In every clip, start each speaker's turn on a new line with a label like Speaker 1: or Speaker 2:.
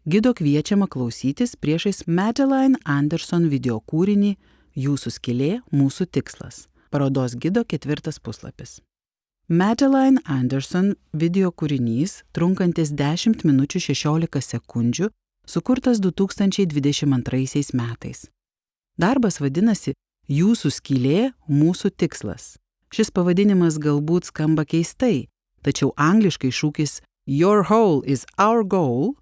Speaker 1: Gido kviečiama klausytis priešais Madeline Anderson video kūrinį Jūsų skylė – mūsų tikslas. Parodos gido 4 puslapis. Madeline Anderson video kūrinys, trunkantis 10 minučių 16 sekundžių, sukurtas 2022 metais. Darbas vadinasi Jūsų skylė – mūsų tikslas. Šis pavadinimas galbūt skamba keistai, tačiau angliškai šūkis Your hole is our goal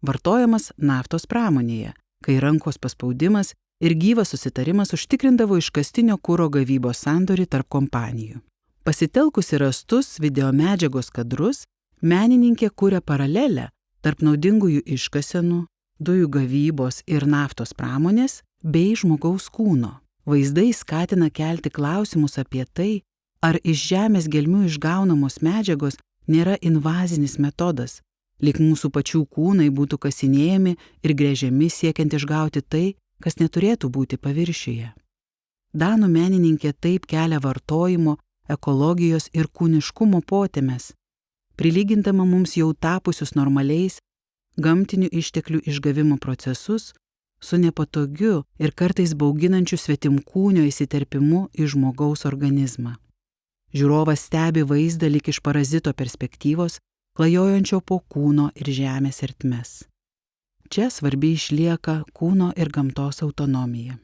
Speaker 1: vartojamas naftos pramonėje, kai rankos paspaudimas ir gyvas susitarimas užtikrindavo iškastinio kuro gavybos sandorį tarp kompanijų. Pasitelkusi rastus videomedžiagos kadrus, menininkė kuria paralelę tarp naudingųjų iškasenų, dujų gavybos ir naftos pramonės bei žmogaus kūno. Vaizdai skatina kelti klausimus apie tai, ar iš žemės gelmių išgaunamos medžiagos nėra invazinis metodas, lyg mūsų pačių kūnai būtų kasinėjami ir gręžiami siekiant išgauti tai, kas neturėtų būti paviršiuje. Danų menininkė taip kelia vartojimo, ekologijos ir kūniškumo potėmes, prilygindama mums jau tapusius normaliais gamtinių išteklių išgavimo procesus su nepatogiu ir kartais bauginančiu svetimkūnio įsiterpimu į žmogaus organizmą. Žiūrovas stebi vaizdą lyg iš parazito perspektyvos, klajojančio po kūno ir žemės ertmes. Čia svarbi išlieka kūno ir gamtos autonomija.